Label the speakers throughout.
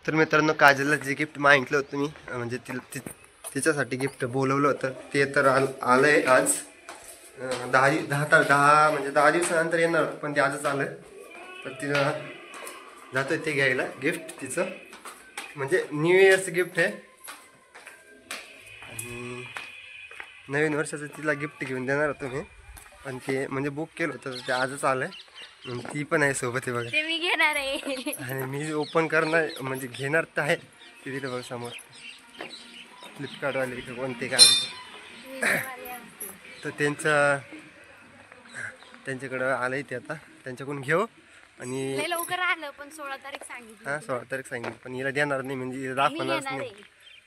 Speaker 1: तर मित्रांनो काजलला जे गिफ्ट मागितलं होतं मी म्हणजे तिच्यासाठी गिफ्ट बोलवलं होतं ते तर आलंय आज 10 म्हणजे 10 दिवसानंतर येणार होतं पण ते आजच आलं. तर तिला जातोय ते घ्यायला गिफ्ट तिचं म्हणजे न्यू इयरचं गिफ्ट आहे आणि नवीन वर्षाचं तिला गिफ्ट घेऊन देणार होतो मी पण ते म्हणजे बुक केलं होतं ते आजच आलंय. ती पण आहे सोबत आहे बघा.
Speaker 2: ते मी घेणार आहे
Speaker 1: आणि मी ओपन करणार म्हणजे घेणार तर आहे ते तिथे बघ समोर फ्लिपकार्टवाले कोणते काय म्हणते तर त्यांच्याकडं आलंय ते आता त्यांच्याकडून घेऊ आणि
Speaker 2: लवकर आलं पण 16 तारीख सांगितली.
Speaker 1: हां 16 तारीख सांगितली पण हिला देणार नाही म्हणजे हिला दाखवणारच नाही.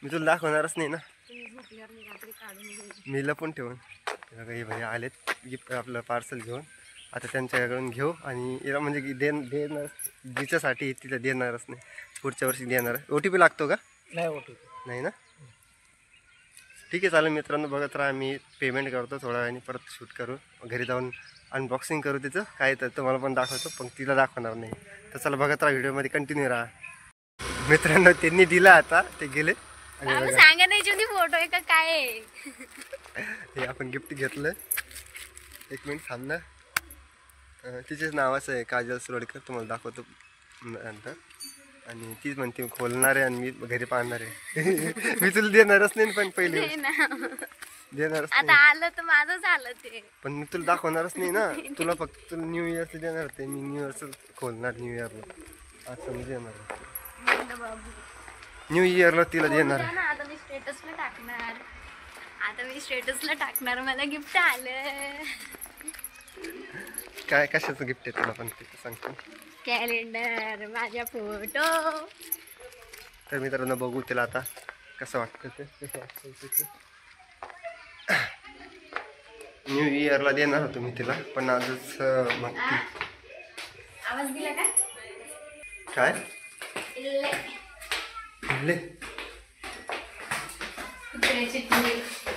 Speaker 1: मी तुला दाखवणारच नाही ना. मी लपून ठेवून हे भाई आलेत गिफ्ट आपलं पार्सल घेऊन आता त्यांच्याकडून घेऊ आणि हिला म्हणजे देणार जिच्यासाठी तिला देणारच नाही पुढच्या वर्षी देणार. OTP लागतो का?
Speaker 3: नाही OTP
Speaker 1: नाही ना. ठीक आहे चालेल मित्रांनो बघत राहा मी पेमेंट करतो थोड्या वेळाने परत शूट करू घरी जाऊन अनबॉक्सिंग करू तिचं काय तर तुम्हाला पण दाखवतो पण तिला दाखवणार नाही. तर चला बघत राहा व्हिडिओमध्ये कंटिन्यू राहा. मित्रांनो त्यांनी दिला आता ते गेले
Speaker 2: सांगा नाही फोटो आहे का काय
Speaker 1: हे आपण गिफ्ट घेतलं. एक मिनिट थांब ना. तिचेच नावाचं आहे काजल सुरडकर तुम्हाला दाखवतो नंतर आणि तीच म्हणते खोलणार आहे आणि मी घरी पाहणार आहे. मी तुला देणारच नाही पण पहिले देणारच
Speaker 2: आता आलं तर माझं झालं ते
Speaker 1: पण मी तुला दाखवणारच नाही ना. तुला फक्त तुला न्यू इयरचं देणार ते मी न्यू इयरचं खोलणार न्यू इयरला असं मी देणार न्यू इयरला तिला देणार.
Speaker 2: आता मी स्टेटसला टाकणार मला गिफ्ट आलं.
Speaker 1: काय कशाचं गिफ्ट आहे तुला पण ते सांगतो.
Speaker 2: कॅलेंडर माझ्या फोटो.
Speaker 1: तर मित्रांनो बघू तिला आता कसं वाटतं ते न्यू इयरला देणार होतो मी तिला पण आजच मागते.
Speaker 2: आवाज दिला
Speaker 1: काय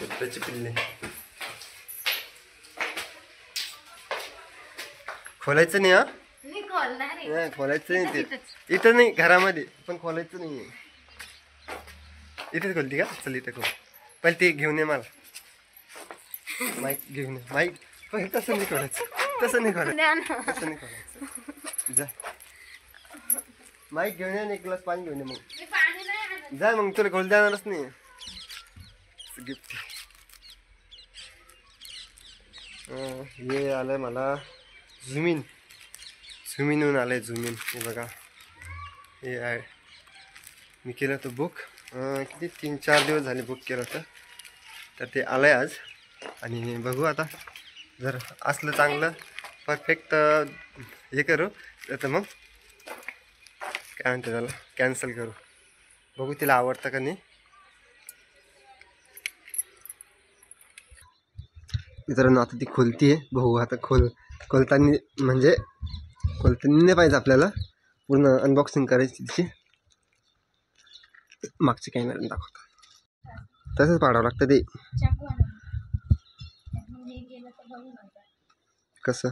Speaker 1: कुत्र्याची पिल्ले खोलायचं नाही. हा
Speaker 2: मी खोलणार आहे.
Speaker 1: नाही खोलायचं नाही ते इथं नाही घरामध्ये पण खोलायचं नाही आहे. इथेच खोलती का? चल इथं खोल पहिले ते घेऊन ये मला माईक घेऊन ये माईक पण तसं नाही खोलायचं तसं नाही खोलायचं जा माईक घेऊन ये एक ग्लास पाणी घेऊन ये मग जा मग तुला खोल देणारच नाही गिफ्ट. हे आलंय मला झुमिनहून आलंय झुमिन हे बघा हे आहे. मी केलं होतं बुक किती 3-4 दिवस झाले बुक केलं होतं तर ते आलंय आज आणि बघू आता जर असलं चांगलं परफेक्ट हे करू तर मग काय म्हणते त्याला कॅन्सल करू. बघू तिला आवडतं का नाही. मित्रांनो आता ती खोलती आहे बघू आता खोलताना म्हणजे खोलताना नाही पाहिजे आपल्याला पूर्ण अनबॉक्सिंग करायची तिची. मागची काही नाही दाखवतो तसंच पाडावं लागतं ते. कसं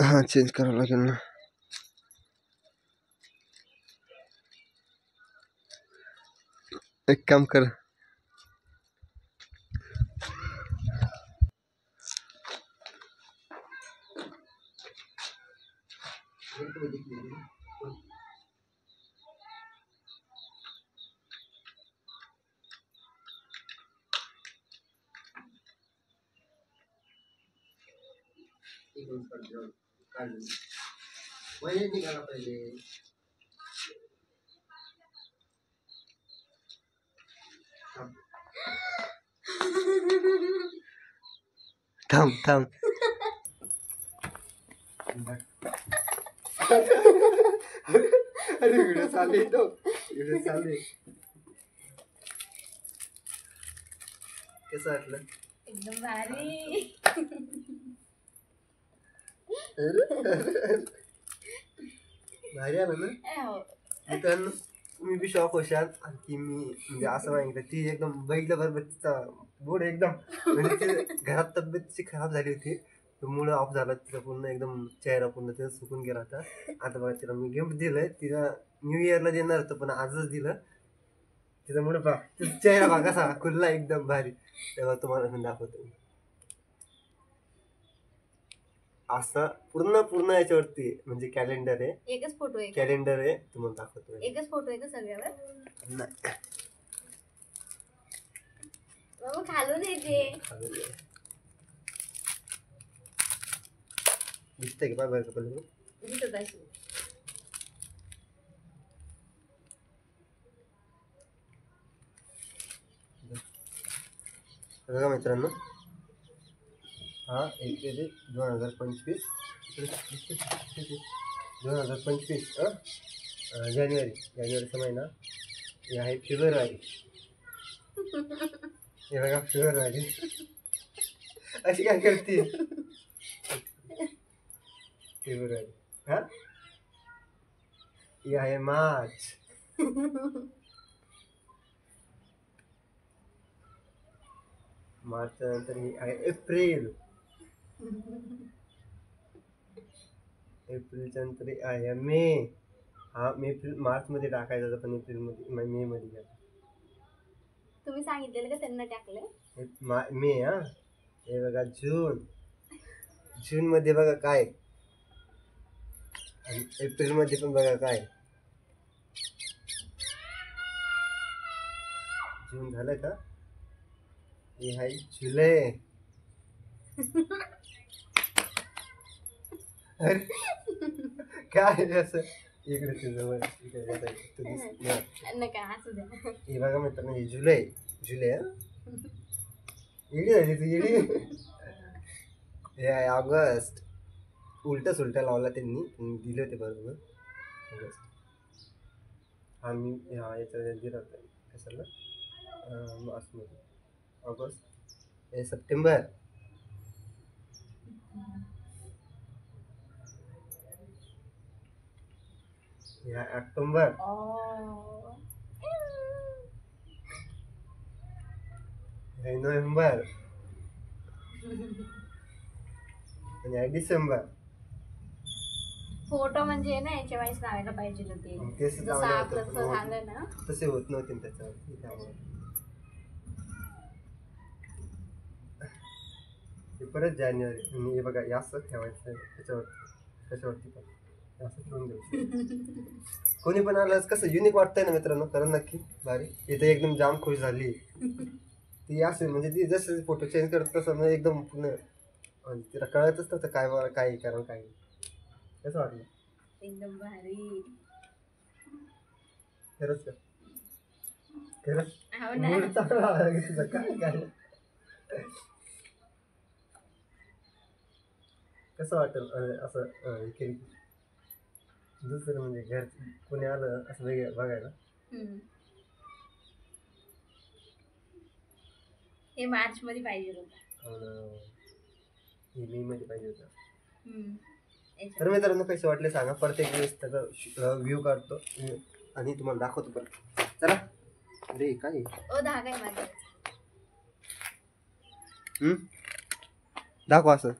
Speaker 1: हां चेंज करावं लागेल ना. एक काम कर निघाला पाहिजे. थांब थांब अरे व्हिडिओ चालू आहे तो व्हिडिओ चालू आहे. कसं वाटलं?
Speaker 2: एकदम भारी.
Speaker 1: भारी आलं ना मित्रांनो. तुम्ही बी शॉक होशाल की मी म्हणजे असं माहिती ती एकदम बघितलं बरोबर तिचा बोर्ड एकदम म्हणजे घरात तब्येत खराब झाली होती तो मुळे ऑफ झाला, तिचा पूर्ण एकदम चेहरा पूर्ण तिला सुकून गेला होता. आता बघा तिला मी गिफ्ट दिलंय, तिला न्यू इयरला देणार होतं पण आजच दिलं. तिचा मुळे पहा, तिचा चेहरा बघा कसा खुलला एकदम भारी. तेव्हा तुम्हाला मी दाखवतो. असं पूर्ण पूर्ण याच्यावरती म्हणजे कॅलेंडर आहे,
Speaker 2: एकच फोटो आहे का?
Speaker 1: कॅलेंडर आहे, तुम्हाला दाखवतो.
Speaker 2: एकच फोटो आहे का सगळ्यावर?
Speaker 1: नाही
Speaker 2: बाबा खालून येते.
Speaker 1: दिसतंय की बघा पहिले.
Speaker 2: दिसत असेल.
Speaker 1: बघा मित्रांनो, हा 1/1/2025 2025 जानेवारीचा महिना. हे आहे फेब्रुवारी. हे बघा फेब्रुवारी. अशी काय करते फेब्रुवारी. हा हे आहे मार्च. मार्च नंतर ही आहे एप्रिल. एप्रिलच्या नंतर ही आहे मे. हा मे मार्च मध्ये टाकायचा होता पण एप्रिल मध्ये मे मध्ये गेला.
Speaker 2: तुम्ही सांगितलेलं का त्यांना टाकलंय?
Speaker 1: मे. हा हे बघा जून. जून मध्ये बघा काय, आणि एप्रिल मध्ये पण बघा काय. जून झालं का? हे आहे जुलै. अरे काय असं इकडे तुझं
Speaker 2: नका असू द्या.
Speaker 1: हे बघा मित्रांनो, हे जुलै. जुलै येडी झाली तू येडी. हे आहे ऑगस्ट. उलट सुलटा लावला त्यांनी दिले होते बरोबर. ऑगस्ट हा मी हा याचा दिला होता कशाला मार्चमध्ये. ऑगस्ट हे सप्टेंबर. हे ऑक्टोबर. हे नोव्हेंबर. आणि आहे डिसेंबर.
Speaker 2: फोटो म्हणजे ना याच्या वेळेस लावायला पाहिजे होते.
Speaker 1: तेच
Speaker 2: जसं
Speaker 1: लावलं
Speaker 2: आपलं
Speaker 1: होतं,
Speaker 2: तसं झालं ना.
Speaker 1: तसे होत नव्हते त्याच्यावरती. त्यामुळे हे परत जानेवारी. आणि हे बघा हे असं ठेवायचं त्याच्यावरती, त्याच्यावरती पण असं ठेवून द्यायचं. कोणी पण आलं कसं युनिक वाटतंय ना मित्रांनो, कारण नक्की भारी. इथे एकदम जाम खुश झाली ती. असे म्हणजे ती जसं फोटो चेंज करत तसं म्हणजे एकदम पूर्ण तिला कळतच नव्हतं काय काय कारण काय. कसं वाटलं?
Speaker 2: एकदम भारी.
Speaker 1: खरंच का? खरंच
Speaker 2: हो ना.
Speaker 1: मूड चांगला आला की तुझा. काय काय कसं वाटेल असं हे केलं की? दुसरं म्हणजे घर कोणी आलं असं वेगळं बघायला.
Speaker 2: हे मार्च मध्ये पाहिजे होतं.
Speaker 1: हे मे मध्ये पाहिजे होतं. तर मित्रांनो कसे वाटले सांगा. प्रत्येक वेळेस त्याचा व्ह्यू काढतो आणि तुम्हाला दाखवतो परत. चला. अरे काय
Speaker 2: ओ धागा आहे माझा.
Speaker 1: दाखव असं.